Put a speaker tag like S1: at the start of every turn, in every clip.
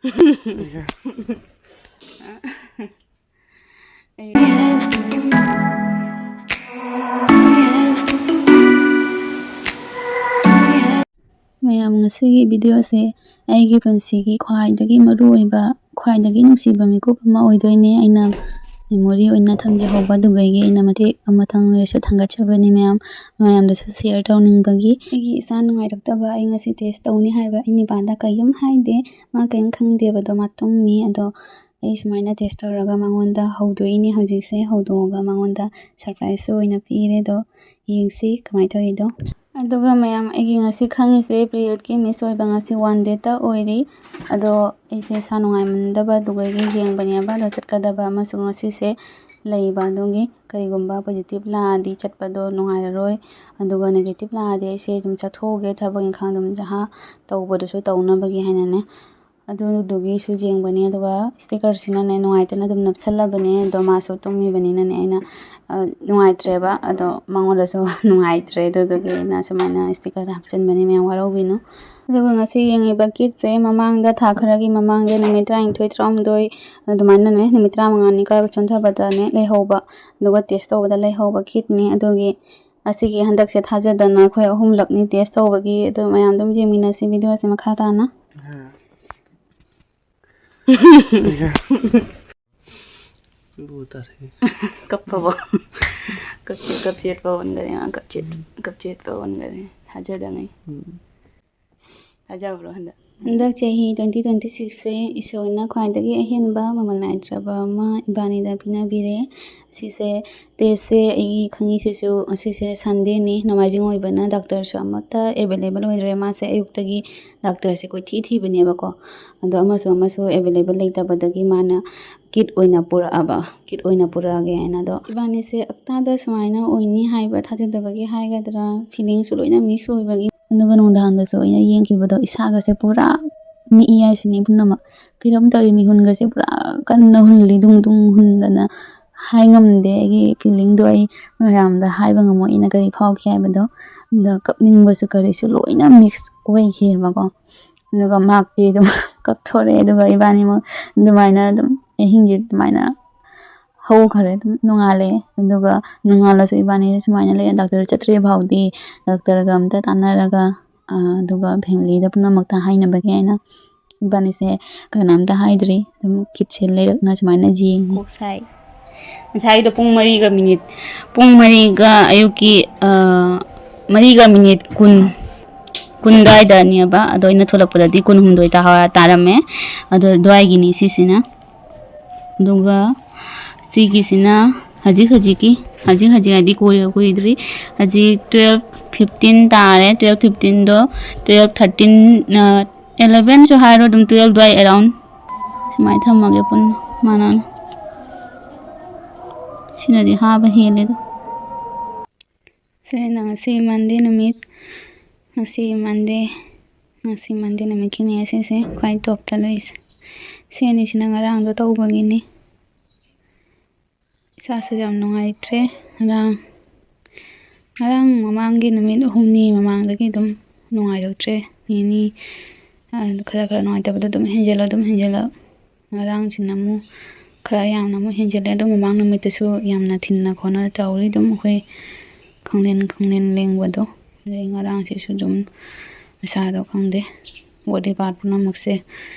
S1: ꯃꯌꯥꯝ ꯉꯁꯤꯒꯤ ꯚꯤꯗꯤꯑꯣꯁꯦ ꯑꯩꯒꯤ ꯄꯨꯟꯁꯤꯒꯤ ꯈ꯭ꯋꯥꯏꯗꯒꯤ ꯃꯔꯨꯑꯣꯏꯕ ꯈ꯭ꯋꯥꯏꯗꯒꯤ ꯅꯨꯡꯁꯤꯕ ꯃꯤꯀꯨꯞ ꯑꯃ ꯑꯣꯏꯗꯣꯏꯅꯦ ꯑꯩꯅ ꯃꯦꯃꯣꯔꯤ ꯑꯣꯏꯅ ꯊꯝꯖꯍꯧꯕ ꯑꯗꯨꯒꯩꯒꯤ ꯑꯩꯅ ꯃꯇꯦꯛ ꯑꯃꯇꯪ ꯑꯣꯏꯔꯁꯨ ꯊꯥꯡꯒꯠꯆꯕꯅꯤ ꯃꯌꯥꯝꯗꯁꯨ ꯁꯦꯌꯔ ꯇꯧꯅꯤꯡꯕꯒꯤ ꯑꯩꯒꯤ ꯏꯁꯥ ꯅꯨꯡꯉꯥꯏꯔꯛꯇꯕ ꯑꯩ ꯉꯁꯤ ꯇꯦꯁ ꯇꯧꯅꯤ ꯍꯥꯏꯕ ꯑꯩ ꯅꯤꯄꯥꯟꯗ ꯀꯔꯤꯝ ꯍꯥꯏꯗꯦ ꯃꯥ ꯀꯔꯤꯝ ꯈꯪꯗꯦꯕꯗꯣ ꯃꯥ ꯇꯨꯝꯃꯤ ꯑꯗꯣ ꯑꯩ ꯁꯨꯃꯥꯏꯅ ꯇꯦꯁ ꯇꯧꯔꯒ ꯃꯉꯣꯟꯗ ꯍꯧꯗꯣꯛꯏꯅꯦ ꯍꯧꯖꯤꯛꯁꯦ ꯍꯧꯗꯣꯛꯑꯒ ꯃꯉꯣꯟꯗ ꯁꯔꯄ꯭ꯔꯥꯏꯖꯁꯨ ꯑꯣꯏꯅ ꯄꯤꯔꯦ ꯑꯗꯣ ꯌꯦꯡꯁꯤ ꯀꯃꯥꯏꯅ ꯇꯧꯔꯤꯗꯣ ꯑꯗꯨꯒ ꯃꯌꯥꯝ ꯑꯩꯒꯤ ꯉꯁꯤ ꯈꯪꯉꯤꯁꯦ ꯄꯤꯔꯤꯌꯗꯀꯤ ꯃꯤꯁ ꯑꯣꯏꯕ ꯉꯁꯤ 1 ꯗꯦꯇ ꯑꯣꯏꯔꯤ ꯑꯗꯣ ꯑꯩꯁꯦ ꯏꯁꯥ ꯅꯨꯡꯉꯥꯏꯃꯟꯗꯕ ꯑꯗꯨꯒꯩꯒꯤ ꯌꯦꯡꯕꯅꯦꯕ ꯑꯗꯣ ꯆꯠꯀꯗꯕ ꯑꯃꯁꯨꯡ ꯉꯁꯤꯁꯦ ꯂꯩꯕ ꯑꯗꯨꯒꯤ ꯀꯔꯤꯒꯨꯝꯕ ꯄꯣꯖꯤꯇꯤꯚ ꯂꯥꯛꯑꯗꯤ ꯆꯠꯄꯗꯣ ꯅꯨꯡꯉꯥꯏꯔꯔꯣꯏ ꯑꯗꯨꯒ ꯅꯦꯒꯦꯇꯤꯚ ꯂꯥꯛꯑꯗꯤ ꯑꯩꯁꯦ ꯑꯗꯨꯝ ꯆꯠꯊꯣꯛꯎꯒꯦ ꯊꯕꯛ ꯏꯪꯈꯥꯡ ꯑꯗꯨꯝ ꯖꯍꯥ ꯇꯧꯕꯗꯨꯁꯨ ꯇꯧꯅꯕꯒꯤ ꯍꯥꯏꯅꯅꯦ ꯑꯗꯨꯗꯨꯒꯤꯁꯨ ꯌꯦꯡꯕꯅꯦ ꯑꯗꯨꯒ ꯁ꯭ꯇꯤꯀꯔꯁꯤꯅꯅꯦ ꯅꯨꯡꯉꯥꯏꯇꯅ ꯑꯗꯨꯝ ꯅꯞꯁꯜꯂꯕꯅꯦ ꯑꯗꯣ ꯃꯥꯁꯨ ꯇꯨꯝꯃꯤꯕꯅꯤꯅꯅꯦ ꯑꯩꯅ ꯅꯨꯡꯉꯥꯏꯇ꯭ꯔꯦꯕ ꯑꯗꯣ ꯃꯉꯣꯟꯗꯁꯨ ꯅꯨꯡꯉꯥꯏꯇ꯭ꯔꯦ ꯑꯗꯨꯗꯨꯒꯤ ꯑꯩꯅ ꯁꯨꯃꯥꯏꯅ ꯁ꯭ꯇꯤꯀꯔ ꯍꯥꯞꯆꯤꯟꯕꯅꯦ ꯃꯌꯥꯝ ꯋꯥꯔꯧꯕꯤꯅꯨ ꯑꯗꯨꯒ ꯉꯁꯤ ꯌꯦꯡꯉꯤꯕ ꯀꯤꯠꯁꯦ ꯃꯃꯥꯡꯗ ꯊꯥ ꯈꯔꯒꯤ ꯃꯃꯥꯡꯗ ꯅꯨꯃꯤꯠ 22-23 ꯑꯗꯨꯃꯥꯏꯅꯅꯦ ꯅꯨꯃꯤꯠ 35ꯅꯤꯒ ꯆꯣꯟꯊꯕꯗꯅꯦ ꯂꯩꯍꯧꯕ ꯑꯗꯨꯒ ꯇꯦꯁ ꯇꯧꯕꯗ ꯂꯩꯍꯧꯕ ꯀꯤꯠꯅꯤ ꯑꯗꯨꯒꯤ ꯑꯁꯤꯒꯤ ꯍꯟꯗꯛꯁꯦ ꯊꯥꯖꯗꯅ ꯑꯩꯈꯣꯏ 3ꯂꯛꯅꯤ ꯇꯦꯁ ꯇꯧꯕꯒꯤ ꯑꯗꯨ ꯃꯌꯥꯝ ꯑꯗꯨꯝ ꯌꯦꯡꯃꯤꯟꯅꯁꯤ ꯚꯤꯗꯤꯑꯣꯁꯦ ꯃꯈꯥ ꯇꯥꯅ ꯀꯞꯄꯕꯣ ꯀꯞꯆꯦꯠꯄ ꯑꯣꯟꯈꯔꯦ ꯊꯥꯖꯗꯉꯩ ꯊꯥꯖꯕ꯭ꯔꯣ ꯍꯟꯗꯛ ꯆꯍꯤ 2026ꯁꯦ ꯏꯁꯣꯔꯅ ꯈ꯭ꯋꯥꯏꯗꯒꯤ ꯑꯍꯦꯟꯕ ꯃꯃꯜ ꯅꯥꯏꯗ꯭ꯔꯕ ꯑꯃ ꯏꯕꯥꯅꯤꯗ ꯄꯤꯅꯕꯤꯔꯦ ꯁꯤꯁꯦ ꯇꯦꯁꯁꯦ ꯑꯩꯒꯤ ꯈꯪꯉꯤꯁꯤꯁꯨ ꯉꯁꯤꯁꯦ ꯁꯟꯗꯦꯅꯤ ꯅꯣꯡꯃꯥꯏꯖꯤꯡ ꯑꯣꯏꯕꯅ ꯗꯥꯛꯇꯔꯁꯨ ꯑꯃꯠꯇ ꯑꯦꯕꯥꯏꯂꯦꯕꯜ ꯑꯣꯏꯗ꯭ꯔꯦ ꯃꯥꯁꯦ ꯑꯌꯨꯛꯇꯒꯤ ꯗꯥꯛꯇꯔꯁꯦ ꯀꯣꯏꯊꯤ ꯊꯤꯕꯅꯦꯕꯀꯣ ꯑꯗꯣ ꯑꯃꯁꯨ ꯑꯦꯕꯥꯏꯂꯦꯕꯜ ꯂꯩꯇꯕꯗꯒꯤ ꯃꯥꯅ ꯀꯤꯠ ꯑꯣꯏꯅ ꯄꯨꯔꯛꯑꯒꯦ ꯍꯥꯏꯅ ꯑꯗꯣ ꯏꯕꯥꯅꯤꯁꯦ ꯑꯛꯇꯥꯗ ꯁꯨꯃꯥꯏꯅ ꯑꯣꯏꯅꯤ ꯍꯥꯏꯕ ꯊꯥꯖꯗꯕꯒꯤ ꯍꯥꯏꯒꯗ꯭ꯔꯥ ꯐꯤꯂꯤꯡꯁꯨ ꯂꯣꯏꯅ ꯃꯤꯛꯁ ꯑꯣꯏꯕꯒꯤ ꯑꯗꯨꯒ ꯅꯨꯡꯗꯥꯡꯗꯁꯨ ꯑꯩꯅ ꯌꯦꯡꯈꯤꯕꯗꯣ ꯏꯁꯥꯒꯁꯦ ꯄꯨꯔꯥ ꯅꯤꯛꯏ ꯍꯥꯏꯁꯤꯅꯤ ꯄꯨꯝꯅꯃꯛ ꯀꯩꯅꯣꯝ ꯇꯧꯏ ꯃꯤꯍꯨꯟꯒꯁꯦ ꯄꯨꯔꯥ ꯀꯟꯅ ꯍꯨꯜꯂꯤ ꯗꯨꯡ ꯍꯨꯟꯗꯅ ꯍꯥꯏ ꯉꯝꯗꯦ ꯑꯩꯒꯤ ꯐꯤꯂꯤꯡꯗꯣ ꯑꯩ ꯃꯌꯥꯝꯗ ꯍꯥꯏꯕ ꯉꯝꯃꯣꯏ ꯑꯩꯅ ꯀꯔꯤ ꯐꯥꯎꯈꯤ ꯍꯥꯏꯕꯗꯣ ꯑꯗ ꯀꯞꯅꯤꯡꯕꯁꯨ ꯀꯔꯤꯁꯨ ꯂꯣꯏꯅ ꯃꯤꯛꯁ ꯑꯣꯏꯈꯤꯑꯕꯀꯣ ꯑꯗꯨꯒ ꯃꯥꯛꯇꯤ ꯑꯗꯨꯝ ꯀꯞꯊꯣꯔꯛꯑꯦ ꯑꯗꯨꯒ ꯏꯕꯥꯅꯤꯃꯛ ꯑꯗꯨꯃꯥꯏꯅ ꯑꯗꯨꯝ ꯑꯍꯤꯡꯁꯦ ꯑꯗꯨꯃꯥꯏꯅ ꯍꯧꯈꯔꯦ ꯑꯗꯨꯝ ꯅꯣꯡꯉꯥꯜꯂꯦ ꯑꯗꯨꯒ ꯅꯣꯡꯉꯥꯜꯂꯁꯨ ꯏꯕꯥꯅꯤꯁꯦ ꯁꯨꯃꯥꯏꯅ ꯂꯩ ꯗꯥꯛꯇꯔ ꯆꯠꯇ꯭ꯔꯤ ꯐꯥꯎꯗꯤ ꯗꯥꯛꯇꯔꯒ ꯑꯝꯇ ꯇꯥꯟꯅꯔꯒ ꯑꯗꯨꯒ ꯐꯦꯃꯤꯂꯤꯗ ꯄꯨꯝꯅꯃꯛꯇ ꯍꯥꯏꯅꯕꯒꯤ ꯑꯩꯅ ꯏꯕꯥꯅꯤꯁꯦ ꯀꯅꯥꯝꯇ ꯍꯥꯏꯗ꯭ꯔꯤ ꯑꯗꯨꯝ ꯀꯤꯠꯁꯦ ꯂꯩꯔꯛꯅ ꯁꯨꯃꯥꯏꯅ ꯌꯦꯡꯉꯤ ꯀꯣꯛꯁꯥꯏ ꯉꯁꯥꯏꯗꯣ ꯄꯨꯡ 4ꯒ ꯑꯌꯨꯛꯀꯤ 4:10 ꯑꯗꯨꯋꯥꯏꯗꯅꯦꯕ ꯑꯗꯣ ꯑꯩꯅ ꯊꯣꯛꯂꯛꯄꯗꯗꯤ 18 ꯇꯥꯔꯝꯃꯦ ꯑꯗꯣ ꯑꯗꯨꯋꯥꯏꯒꯤꯅꯤ ꯁꯤꯁꯤꯅ ꯑꯗꯨꯒ ꯁꯤꯒꯤꯁꯤꯅ ꯍꯧꯖꯤꯛ ꯍꯥꯏꯗꯤ ꯀꯨꯏꯗ꯭ꯔꯤ ꯍꯧꯖꯤꯛ 12:15 ꯇꯥꯔꯦ 12:15ꯗꯣ 12:13 11ꯁꯨ ꯍꯥꯏꯔꯣ ꯑꯗꯨꯝ 12 ꯑꯗꯨꯋꯥꯏ ꯑꯦꯔꯥꯎꯟ ꯁꯨꯃꯥꯏꯅ ꯊꯝꯃꯒꯦ ꯄꯨꯟꯅ ꯃꯥꯟꯅꯅ ꯁꯤꯅꯗꯤ ꯍꯥꯕ ꯍꯦꯜꯂꯦꯗꯣ ꯁꯤꯅ ꯉꯁꯤ ꯃꯟꯗꯦ ꯅꯨꯃꯤꯠ ꯉꯁꯤ ꯃꯟꯗꯦ ꯅꯨꯃꯤꯠꯀꯤꯅꯦ ꯁꯤꯁꯦ ꯈ꯭ꯋꯥꯏ ꯇꯣꯞꯇ ꯂꯩꯁꯦ ꯁꯤ ꯑꯅꯤꯁꯤꯅ ꯉꯔꯥꯡꯗꯣ ꯇꯧꯕꯒꯤꯅꯤ ꯏꯁꯥꯁꯨ ꯌꯥꯝ ꯅꯨꯡꯉꯥꯏꯇ꯭ꯔꯦ ꯉꯔꯥꯡ ꯃꯃꯥꯡꯒꯤ ꯅꯨꯃꯤꯠ 3ꯅꯤ ꯃꯃꯥꯡꯗꯒꯤ ꯑꯗꯨꯝ ꯅꯨꯡꯉꯥꯏꯔꯛꯇ꯭ꯔꯦ ꯅꯤꯅꯤ ꯈꯔ ꯅꯨꯡꯉꯥꯏꯇꯕꯗꯣ ꯑꯗꯨꯝ ꯍꯦꯟꯖꯜꯂꯛ ꯉꯔꯥꯡꯁꯤꯅ ꯑꯃꯨꯛ ꯈꯔ ꯌꯥꯝꯅ ꯑꯃꯨꯛ ꯍꯦꯟꯖꯜꯂꯦ ꯑꯗꯨ ꯃꯃꯥꯡ ꯅꯨꯃꯤꯠꯇꯁꯨ ꯌꯥꯝꯅ ꯊꯤꯟꯅ ꯈꯣꯠꯅ ꯇꯧꯔꯤ ꯑꯗꯨꯝ ꯑꯩꯈꯣꯏ ꯈꯪꯂꯦꯟ ꯂꯦꯡꯕꯗꯣ ꯑꯗꯩ ꯉꯔꯥꯡꯁꯤꯁꯨ ꯑꯗꯨꯝ ꯃꯁꯥꯗꯣ ꯈꯪꯗꯦ ꯕꯣꯗꯤ ꯄꯥꯔꯠ ꯄꯨꯝꯅꯃꯛꯁꯦ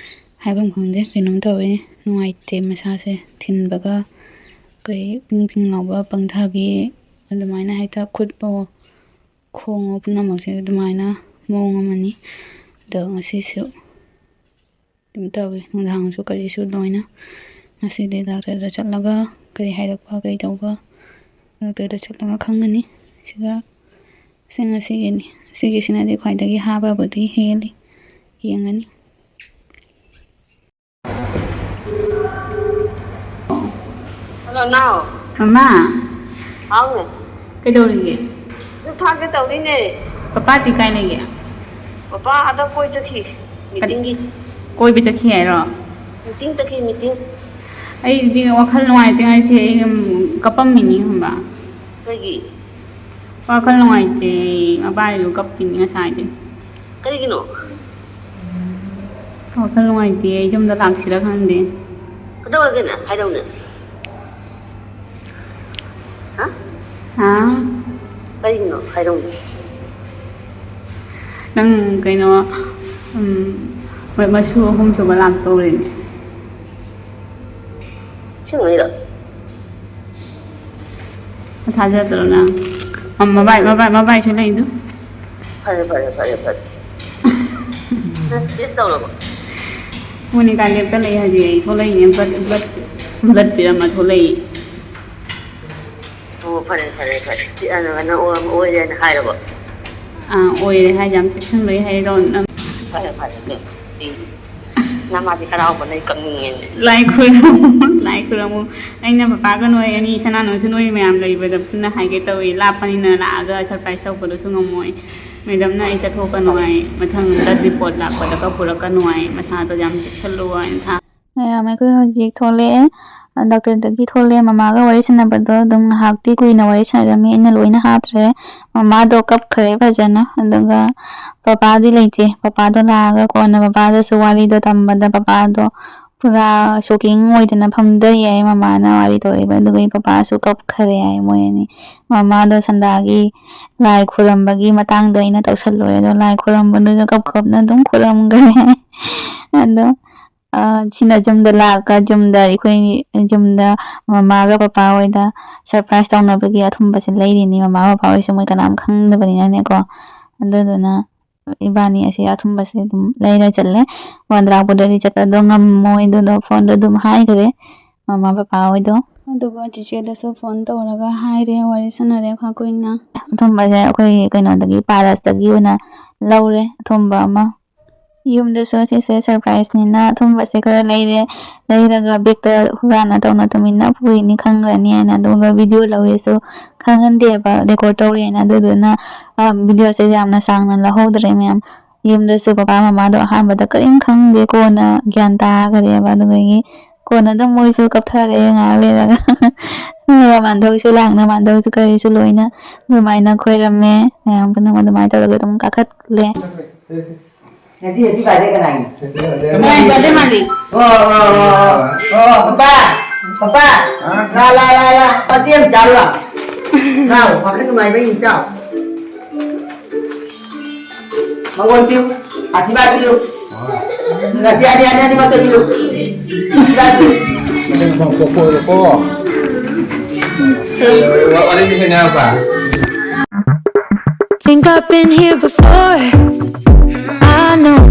S1: ꯍꯥꯏꯐꯝ ꯈꯪꯗꯦ ꯀꯩꯅꯣꯝ ꯇꯧꯋꯦ ꯅꯨꯡꯉꯥꯏꯇꯦ ꯃꯁꯥꯁꯦ ꯊꯤꯟꯕꯒ ꯄꯤꯡ ꯂꯥꯎꯕ ꯄꯪꯊꯕꯤ ꯑꯗꯨꯃꯥꯏꯅ ꯍꯦꯛꯇ ꯈꯨꯠꯄꯣ ꯈꯣꯡꯉꯣ ꯄꯨꯝꯅꯃꯛꯁꯦ ꯑꯗꯨꯃꯥꯏꯅ ꯃꯑꯣꯡ ꯑꯃꯅꯤ ꯑꯗꯣ ꯉꯁꯤꯁꯨ ꯑꯗꯨꯝ ꯇꯧꯋꯤ ꯅꯨꯡꯗꯥꯡꯁꯨ ꯀꯔꯤꯁꯨ ꯂꯣꯏꯅ ꯉꯁꯤꯗꯤ ꯗꯥꯛꯇꯔꯗ ꯆꯠꯂꯒ ꯀꯔꯤ ꯍꯥꯏꯔꯛꯄ ꯀꯔꯤ ꯇꯧꯕ ꯗꯥꯛꯇꯔꯗ ꯆꯠꯂꯒ ꯈꯪꯒꯅꯤ ꯉꯁꯤꯒꯤꯅꯤ ꯁꯤꯒꯤꯁꯤꯅꯗꯤ ꯈ꯭ꯋꯥꯏꯗꯒꯤ ꯍꯥꯕꯕꯨꯗꯤ ꯍꯦꯜꯂꯤ ꯌꯦꯡꯒꯅꯤ
S2: Hello now.
S1: ꯃꯃꯥ
S2: ꯍꯥꯎꯅꯦ.
S1: ꯀꯩꯗꯧꯔꯤꯒꯦ
S2: ꯑꯗꯨ ꯊꯥꯒꯦ ꯇꯧꯔꯤꯅꯦ.
S1: ꯄꯄꯥꯗꯤ ꯀꯥꯏ ꯂꯩꯒꯦ
S2: ꯄꯄꯥ ꯑꯗ ꯀꯣꯏ ꯆꯠꯈꯤ ꯃꯤꯇꯤꯡꯒꯤ.
S1: ꯀꯣꯏꯕ ꯆꯠꯈꯤ ꯍꯥꯏꯔꯣ
S2: ꯃꯤꯇꯤꯡ ꯆꯠꯈꯤ ꯃꯤꯇꯤꯡ.
S1: ꯑꯩꯗꯤ ꯋꯥꯈꯜ ꯅꯨꯡꯉꯥꯏꯇꯦ ꯉꯁꯤ ꯑꯩ ꯀꯞꯄꯝꯃꯤꯅꯤ ꯈꯪꯕ꯭ꯔꯥ
S2: ꯀꯩꯒꯤ
S1: ꯋꯥꯈꯜ ꯅꯨꯡꯉꯥꯏꯇꯦ ꯃꯕꯥꯏꯗꯨ ꯀꯞꯄꯤꯅꯤ ꯉꯁꯥꯏꯗꯩ
S2: ꯀꯔꯤꯒꯤꯅꯣ
S1: ꯋꯥꯈꯜ ꯅꯨꯡꯉꯥꯏꯇꯦ ꯑꯩ ꯌꯨꯝꯗ ꯂꯥꯛꯁꯤꯔꯥ ꯈꯪꯗꯦ.
S2: ꯀꯩꯗꯧꯔꯒꯦꯅꯦ ꯍꯥꯏꯗꯧꯅꯦ.
S1: ꯍꯥ?
S2: ꯀꯩꯒꯤꯅꯣ ꯍꯥꯏꯗꯧꯅꯦ.
S1: ꯅꯪ ꯀꯩꯅꯣ ꯍꯣꯏ ꯃꯁꯨ 3 ꯁꯨꯕ ꯂꯥꯛꯇꯧꯔꯦꯅꯦ.
S2: ꯁꯤꯡꯉꯩꯔꯣ?
S1: ꯊꯥꯖꯗ꯭ꯔꯣ ꯅꯪ? ꯃꯕꯥꯏꯁꯨ ꯂꯩꯗꯨ.
S2: ꯐꯔꯦ. ꯇꯦꯁ ꯇꯧꯔꯕꯣ?
S1: ꯃꯣꯅꯤꯀꯥ ꯂꯦꯞꯇ ꯂꯩ ꯍꯧꯖꯤꯛ ꯑꯩ ꯊꯣꯛꯂꯛꯏꯅꯦ ꯕ꯭ꯂꯠ ꯄꯤꯔꯝꯃ ꯊꯣꯛꯂꯛꯏ.
S2: ꯑꯣ ꯐꯔꯦ. ꯅꯪ ꯑꯣꯏꯔꯦꯅ ꯍꯥꯏꯔꯕꯣ?
S1: ꯑꯣꯏꯔꯦ ꯍꯥꯏ ꯌꯥꯝ ꯆꯦꯛꯁꯤꯟꯕꯩ ꯍꯥꯏꯔꯣ ꯅꯪ.
S2: ꯐꯔꯦ. ꯅꯃꯥꯗꯤ ꯍꯔꯥꯎꯕꯅ ꯑꯩ ꯀꯞꯅꯤꯡꯉꯦꯅꯦ.
S1: ꯂꯥꯏ ꯈꯨꯔꯝꯃꯨ. ꯑꯩꯅ ꯄꯄꯥꯒ ꯅꯣꯏ ꯑꯅꯤ ꯁꯅꯥꯅꯣꯁꯨ ꯅꯣꯏ ꯃꯌꯥꯝ ꯂꯩꯕꯗ ꯄꯨꯟꯅ ꯍꯥꯏꯒꯦ ꯇꯧꯏ. ꯂꯥꯞꯄꯅꯤꯅ ꯂꯥꯛꯑꯒ ꯁꯔꯄ꯭ꯔꯥꯏꯖ ꯇꯧꯕꯗꯨꯁꯨ ꯉꯝꯃꯣꯏ. ꯃꯦꯗꯝꯅ ꯑꯩ ꯆꯠꯊꯣꯛꯀꯅꯨ ꯍꯥꯏ. ꯃꯊꯪ ꯕ꯭ꯂꯠ ꯔꯤꯄꯣꯔꯠ ꯂꯥꯛꯄꯗꯒ ꯄꯨꯔꯛꯀꯅꯨ ꯍꯥꯏ. ꯃꯁꯥꯗꯣ ꯌꯥꯝ ꯆꯦꯛꯁꯤꯜꯂꯨ ꯍꯥꯏꯅ ꯃꯌꯥꯝ ꯑꯩꯈꯣꯏ ꯍꯧꯖꯤꯛ ꯊꯣꯛꯂꯛꯑꯦ. ꯗꯣꯛꯇꯔꯗꯒꯤ ꯊꯣꯛꯂꯛꯑꯦ. ꯃꯃꯥꯒ ꯋꯥꯔꯤ ꯁꯥꯟꯅꯕꯗꯣ ꯑꯗꯨꯝ ꯉꯥꯏꯍꯥꯛꯇꯤ ꯀꯨꯏꯅ ꯋꯥꯔꯤ ꯁꯥꯟꯅꯔꯝꯃꯤ. ꯑꯩꯅ ꯂꯣꯏꯅ ꯍꯥꯞꯇ꯭ꯔꯦ. ꯃꯃꯥꯗꯣ ꯀꯞꯈ꯭ꯔꯦ ꯐꯖꯅ. ꯑꯗꯨꯒ ꯄꯄꯥꯗꯤ ꯂꯩꯇꯦ. ꯄꯄꯥꯗꯣ ꯂꯥꯛꯑꯒ ꯀꯣꯟꯅ ꯄꯄꯥꯗꯁꯨ ꯋꯥꯔꯤꯗꯣ ꯇꯝꯕꯗ ꯄꯄꯥꯗꯣ ꯄꯨꯔꯥ ꯁꯣꯀꯤꯡ ꯑꯣꯏꯗꯅ ꯐꯝꯗꯩ ꯌꯥꯏ. ꯃꯃꯥꯅ ꯋꯥꯔꯤ ꯇꯧꯔꯤꯕ. ꯑꯗꯨꯒ ꯄꯄꯥꯁꯨ ꯀꯞꯈꯔꯦ ꯍꯥꯏ ꯃꯣꯏ ꯑꯅꯤ. ꯃꯃꯥꯗꯣ ꯁꯟꯗꯥꯒꯤ ꯂꯥꯏ ꯈꯨꯔꯝꯕꯒꯤ ꯃꯇꯥꯡꯗ ꯑꯩꯅ ꯇꯧꯁꯜꯂꯨꯔꯦ. ꯑꯗꯣ ꯂꯥꯏ ꯈꯨꯔꯝꯕꯗꯨꯒ ꯀꯞꯅ ꯑꯗꯨꯝ ꯈꯨꯔꯝꯈ꯭ꯔꯦ. ꯑꯗꯣ ꯁꯤꯅ ꯌꯨꯝꯗ ꯂꯥꯛꯑꯒ ꯑꯩꯈꯣꯏ ꯌꯨꯝꯗ ꯃꯃꯥꯒ ꯄꯄꯥ ꯍꯣꯏꯗ ꯁꯔꯄ꯭ꯔꯥꯏꯖ ꯇꯧꯅꯕꯒꯤ ꯑꯊꯨꯝꯕꯁꯦ ꯂꯩꯔꯤꯅꯤ. ꯃꯃꯥ ꯄꯄꯥ ꯍꯣꯏꯁꯨ ꯃꯣꯏ ꯀꯅꯥꯝ ꯈꯪꯗꯕꯅꯤꯅꯅꯦꯀꯣ. ꯑꯗꯨꯗꯨꯅ ꯏꯕꯥꯅꯤ ꯑꯁꯤ ꯑꯊꯨꯝꯕꯁꯦ ꯑꯗꯨꯝ ꯂꯩꯔ ꯆꯠꯂꯦ. ꯋꯥꯟꯗ꯭ꯔꯥꯄꯨꯔꯗꯗꯤ ꯆꯠꯄꯗꯣ ꯉꯝꯃꯣꯏ. ꯑꯗꯨꯅ ꯐꯣꯟꯗꯣ ꯑꯗꯨꯝ ꯍꯥꯏꯈ꯭ꯔꯦ ꯃꯃꯥ ꯄꯄꯥ ꯍꯣꯏꯗꯣ. ꯑꯗꯨꯒ ꯆꯤꯆꯦꯗꯁꯨ ꯐꯣꯟ ꯇꯧꯔꯒ ꯍꯥꯏꯔꯦ. ꯋꯥꯔꯤ ꯁꯥꯟꯅꯔꯦ ꯈꯔ ꯀꯨꯏꯅ. ꯑꯊꯨꯝꯕꯁꯦ ꯑꯩꯈꯣꯏ ꯀꯩꯅꯣꯗꯒꯤ ꯄꯥꯔꯁꯇꯒꯤ ꯑꯣꯏꯅ ꯂꯧꯔꯦ ꯑꯊꯨꯝꯕ ꯑꯃ. ꯌꯨꯝꯗꯁꯨ ꯁꯤꯁꯦ ꯁꯔꯄ꯭ꯔꯥꯏꯖꯅꯤꯅ ꯑꯊꯨꯝꯕꯁꯦ ꯈꯔ ꯂꯩꯔꯒ ꯕꯦꯛꯇ ꯍꯨꯔꯥꯟꯅ ꯇꯨꯃꯤꯟꯅ ꯄꯨꯏꯅꯤ ꯈꯪꯈ꯭ꯔꯅꯤ ꯍꯥꯏꯅ. ꯑꯗꯨꯒ ꯚꯤꯗꯤꯑꯣ ꯂꯧꯋꯦꯁꯨ ꯈꯪꯍꯟꯗꯦꯕ ꯔꯦꯀꯣꯔꯠ ꯇꯧꯔꯦꯅ. ꯑꯗꯨꯗꯨꯅ ꯚꯤꯗꯤꯑꯣꯁꯦ ꯌꯥꯝꯅ ꯁꯥꯡꯅ ꯂꯧꯍꯧꯗ꯭ꯔꯦ ꯃꯌꯥꯝ. ꯌꯨꯝꯗꯁꯨ ꯄꯄꯥ ꯃꯃꯥꯗꯣ ꯑꯍꯥꯟꯕꯗ ꯀꯔꯤꯝ ꯈꯪꯗꯦ. ꯀꯣꯟꯅ ꯒ꯭ꯌꯥꯟ ꯇꯥꯈ꯭ꯔꯦꯕ. ꯑꯗꯨꯗꯒꯤ ꯀꯣꯟꯅ ꯑꯗꯨꯝ ꯃꯣꯏꯁꯨ ꯀꯞꯊꯔꯛꯑꯦ ꯉꯥꯏꯍꯥꯛ ꯂꯩꯔꯒ. ꯃꯥꯟꯙꯧꯁꯨ ꯂꯥꯛꯅ ꯃꯥꯟꯙꯧꯁꯨ ꯀꯔꯤꯁꯨ ꯂꯣꯏꯅ ꯑꯗꯨꯃꯥꯏꯅ ꯈꯣꯏꯔꯝꯃꯦ. ꯃꯌꯥꯝ ꯄꯨꯝꯅꯃꯛ ꯑꯗꯨꯃꯥꯏꯅ ꯇꯧꯔꯒ ꯑꯗꯨꯝ ꯀꯥꯈꯠꯂꯦ.
S3: Nanti balik ke nai.
S1: Balik mali.
S3: Papa. La. Pacien jalan lah. Kau makan tu mai bayi jauh. Mangon tiu, asibat tiu. Nasi ada ni mata tiu. Asibat tiu.
S4: Macam bang pokok. Ada di sini apa?
S5: Think I've been here before. I know